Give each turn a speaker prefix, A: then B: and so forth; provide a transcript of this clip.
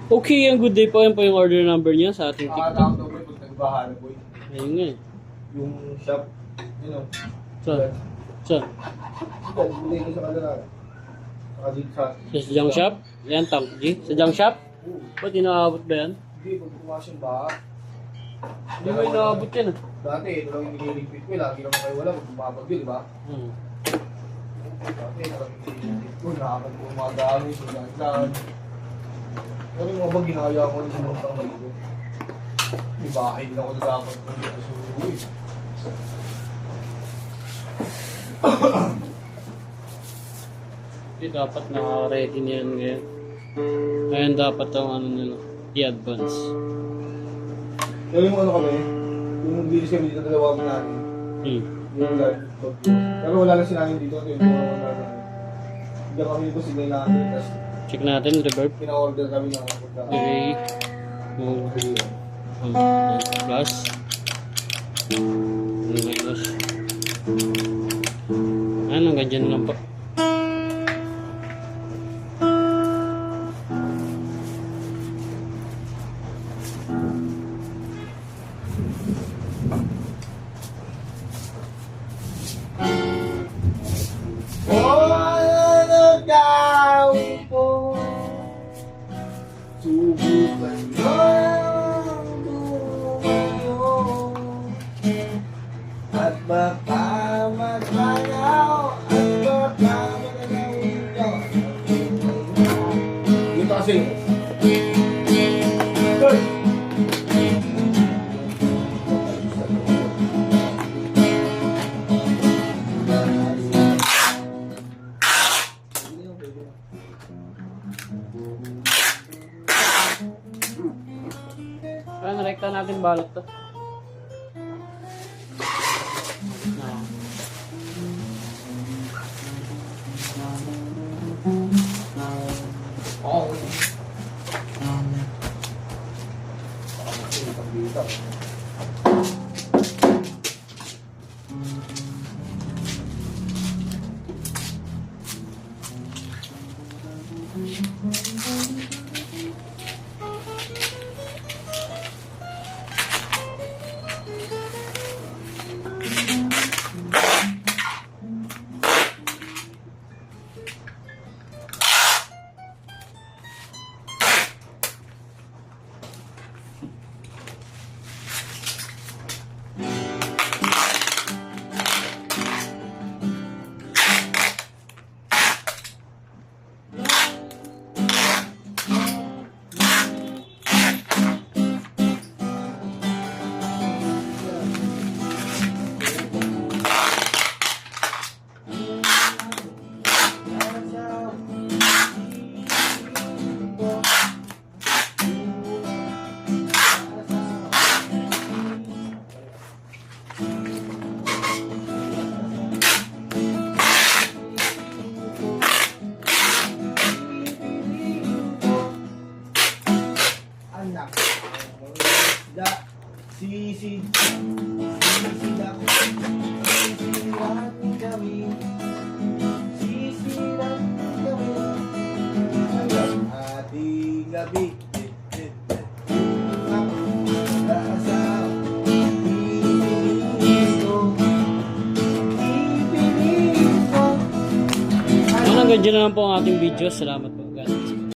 A: Okay, ang good day po. Yan po yung order number niya sa ating TikTok.
B: Nakakatawa daw boy pag nagbahala boy.
A: Ayun nga eh.
B: Yung shop, you know.
A: Saan? Saan?
B: Yan, bigay ko sa kanila. Saka dito sa...
A: Sa junk shop? Yan, Tank G. Sa junk shop? Ba't inaabot ba yan?
B: Hindi, pag bukas yung baha.
A: Hindi mo inaabot yan ah.
B: Dati, ito lang yung nililipit ko. Lagi naman kayo wala. Pag bumabag yun, di ba? Dati, ito lang yung nililipit ko. Nakakad ko mga gamit. Sudan-sudan. Pero yung mga bag, ginaya ko rin sa mga tanggal ko. May bahay din ako na dapat ko dito sa uwi.
A: Hindi dapat naka-ready niyan ngayon. Ngayon dapat ang ano nila, i-advance.
B: Pero yung ano kami, yung bilis kami dito dalawa namin. Yung live vlog ko. Pero wala na sinangin dito. Ito yung mga namin. Hindi kami dito signal namin. Tapos
A: Check natin, reverb.
B: pina-order kami ng mga pagkakas.
A: 3, plus, minus. Ano, ganyan lang po.
B: Subukan mo ang tumayo at baka maglayaw at baka maglayaw. Dito kasi. Good.
A: Ano, rekta natin balot to.
B: Oh. Anak da sisi da sisiran kami sisiran kami hanggang ating gabi
A: Hanggang dyan na lang po ang ating video. Salamat po.